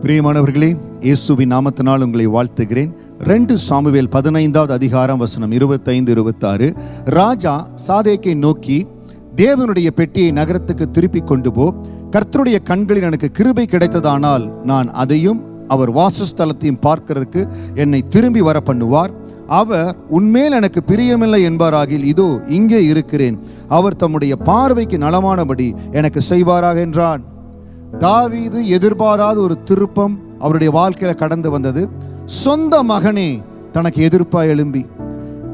பிரியமானவர்களே, இயேசுவின் நாமத்தினால் உங்களை வாழ்த்துகிறேன். 2 சாமுவேல் 15வது அதிகாரம் வசனம் 25-26. ராஜா சாதேக்கை நோக்கி, தேவனுடைய பெட்டியை நகரத்துக்கு திருப்பி கொண்டு போ. கர்த்தருடைய கண்களில் எனக்கு கிருபை கிடைத்ததானால் நான் அதையும் அவர் வாசஸ்தலத்தையும் பார்க்கிறதுக்கு என்னை திரும்பி வர பண்ணுவார். அவர் உன்மேல் எனக்கு பிரியமில்லை என்பாராகில், இதோ இங்கே இருக்கிறேன். அவர் தம்முடைய பார்வைக்கு நலமானபடி எனக்கு செய்வாராக என்றான். தாவீது எதிர்பாராத ஒரு திருப்பம் அவருடைய வாழ்க்கையில கடந்து வந்தது. சொந்த மகனே தனக்கு எதிர்ப்பா எழும்பி,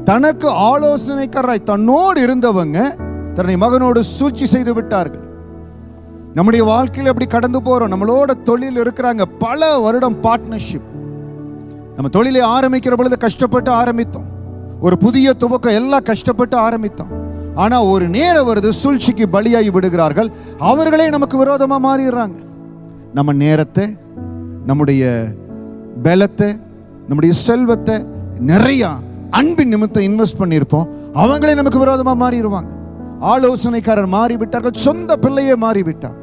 தனக்கு ஆலோசனைக்காரராய் தன்னோடு இருந்தவங்க தன்னை மகனோடு சூழ்ச்சி செய்து விட்டார்கள். நம்முடைய வாழ்க்கையில் எப்படி கடந்து போறோம்? நம்மளோட தொழில் இருக்கிறாங்க, பல வருடம் பார்ட்னர்ஷிப். நம்ம தொழிலை ஆரம்பிக்கிற பொழுது கஷ்டப்பட்டு ஆரம்பித்தோம். ஒரு புதிய துவக்கம் எல்லாம் கஷ்டப்பட்டு ஆரம்பித்தோம். ஆனா ஒரு நேரம் வருது, சூழ்ச்சிக்கு பலியாகி விடுகிறார்கள். அவர்களே நமக்கு விரோதமா மாறிடுறாங்க. நம்ம நேரத்தை, நம்முடைய பலத்தை, நம்முடைய செல்வத்தை நிறைய அன்பின் நிமித்தம் இன்வெஸ்ட் பண்ணியிருப்போம். அவங்களே நமக்கு விரோதமா மாறிடுவாங்க. ஆலோசனைக்காரர் மாறிவிட்டார்கள், சொந்த பிள்ளையே மாறிவிட்டார்.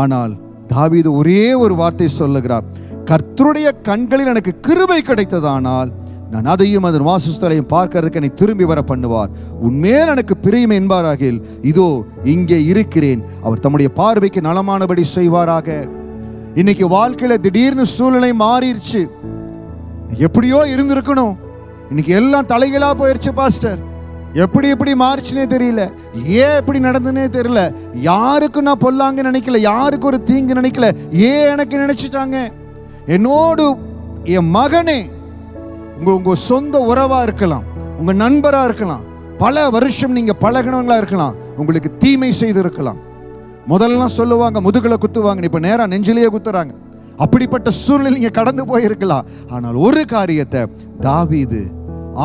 ஆனால் தாவீது ஒரே ஒரு வார்த்தை சொல்லுகிறார், கர்த்தருடைய கண்களில் எனக்கு கிருபை கிடைத்ததானால் நான் அதையும் அதன் வாசஸ்தலையும் பார்க்கிறதுக்கு என்னை திரும்பி வர பண்ணுவார். உன்மேல் எனக்கு பிரியம் என்பாராகில், இதோ இங்கே இருக்கிறேன். அவர் தம்முடைய பார்வைக்கு நலமானபடி செய்வாராக. இன்னைக்கு வாழ்க்கையில திடீர்னு சூழ்நிலை மாறிடுச்சு. எப்படியோ இருந்திருக்கணும், இன்னைக்கு எல்லாம் தலைகளா போயிருச்சு பாஸ்டர். எப்படி மாறிச்சுனே தெரியல, ஏன் எப்படி நடந்துனே தெரியல. யாருக்கு நான் பொல்லாங்க நினைக்கல, யாருக்கு ஒரு தீங்கு நினைக்கல, ஏன் எனக்கு நினைச்சிட்டாங்க. என்னோடு என் மகனே, உங்க சொந்த உறவா இருக்கலாம், உங்க நண்பரா இருக்கலாம், பல வருஷம் நீங்க பழகினவங்களா இருக்கலாம், உங்களுக்கு தீமை செய்து இருக்கலாம். முதல்லாம் சொல்லுவாங்க முதுகுல குத்துவாங்க, இப்ப நேரா நெஞ்சிலேயே குத்துறாங்க. அப்படிப்பட்ட சூழ்நிலை நீங்க கடந்து போயிருக்கலாம். ஆனால் ஒரு காரியத்தை தாவீது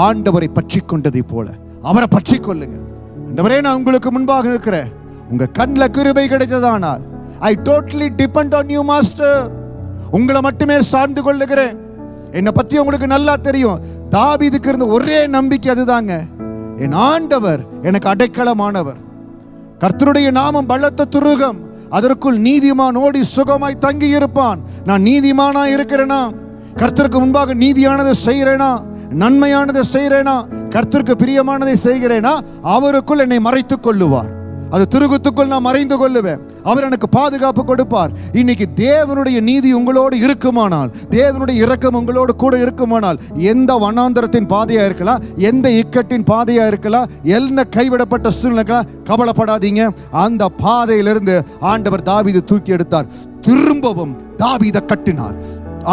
ஆண்டவரை பற்றி கொண்டதை போல அவரை பற்றி கொள்ளுங்க. ஆண்டவரே, நான் உங்களுக்கு முன்பாக இருக்கிறேன், உங்க கண்ணில் கிருபை கிடைத்ததானால் I totally depend on you master. உங்களை மட்டுமே சார்ந்து கொள்ளுகிறேன். என்னை பத்தி உங்களுக்கு நல்லா தெரியும். தாவீதுக்கு இருந்த ஒரே நம்பிக்கை அதுதாங்க, என் ஆண்டவர் எனக்கு அடைக்கலமானவர். கர்த்தருடைய நாமம் பலத்த துருகம், அதற்குள் நீதிமான் ஓடி சுகமாய் தங்கி இருப்பான். நான் நீதிமானா இருக்கிறேனா? கர்த்தருக்கு முன்பாக நீதியானதை செய்கிறேனா? நன்மையானதை செய்கிறேனா? கர்த்தருக்கு பிரியமானதை செய்கிறேனா? அவருக்குள் என்னை மறைத்துக் கொள்ளுவார். அது திருகுத்துக்குள் நான் மறைந்து கொள்ளுவேன். அவர் எனக்கு பாதுகாப்பு கொடுப்பார். இன்னைக்கு தேவனுடைய நீதி உங்களோடு இருக்குமானால், தேவனுடைய இரக்கம் உங்களோடு கூட இருக்குமானால், எந்த வனாந்தரத்தின் பாதையா இருக்கலாம், எந்த இக்கட்டின் பாதையா இருக்கலாம், என்ன கைவிடப்பட்ட சூழ்நிலை, கவலைப்படாதீங்க. அந்த பாதையிலிருந்து ஆண்டவர் தாவீது தூக்கி எடுத்தார். திரும்பவும் தாவீதை கட்டினார்.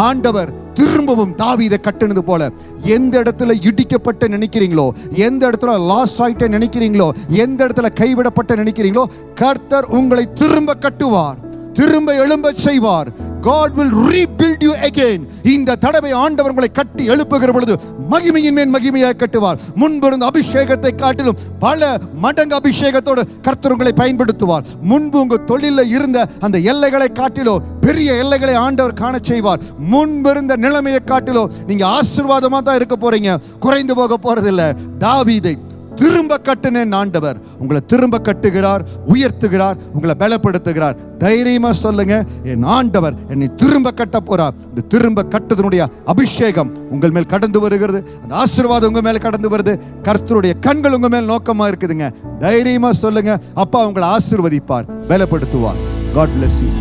ஆண்டவர் திரும்பவும் தாவீதை கட்டினது போல எந்த இடத்துல இடிக்கப்பட்ட நினைக்கிறீங்களோ, எந்த இடத்துல லாஸ் ஆயிட்ட நினைக்கிறீங்களோ, எந்த இடத்துல கைவிடப்பட்ட நினைக்கிறீங்களோ, கர்த்தர் உங்களை திரும்ப கட்டுவார், திரும்ப எழும்ப செய்வார். God will rebuild you again. இந்த தடவை ஆண்டவர் உங்களை கட்டி எழுப்புகிற பொழுது மகிமையின் மேல் மகிமையாய் கட்டுவார். முன்பு இருந்த அபிஷேகத்தை காட்டிலும் பல மடங்கு அபிஷேகத்தோடு கர்த்தர் உங்களை பயன்படுத்துவார். முன்பு உங்க தொழிலில் இருந்த அந்த எல்லைகளை காட்டிலோ பெரிய எல்லைகளை ஆண்டவர் காண செய்வார். முன்பு இருந்த நிலைமையை காட்டிலோ நீங்க ஆசீர்வாதமா தான் இருக்க போறீங்க, குறைந்து போக போறதில்லை. தாவீதை திரும்ப கட்டினேன் ஆண்டவர் உங்களை திரும்ப கட்டுகிறார், உயர்த்துகிறார், உங்களை பலப்படுத்துகிறார். தைரியமா சொல்லுங்க, என் ஆண்டவர் என்னை திரும்ப கட்ட போறார். இந்த திரும்ப கட்டுதனுடைய அபிஷேகம் உங்கள் மேல் கடந்து வருகிறது. அந்த ஆசீர்வாதம் உங்க மேல கடந்து வருது. கர்த்தருடைய கண்கள் உங்க மேல் நோக்கமா இருக்குதுங்க. தைரியமா சொல்லுங்க, அப்பா உங்களை ஆசீர்வதிப்பார், பலப்படுத்துவார். God bless you.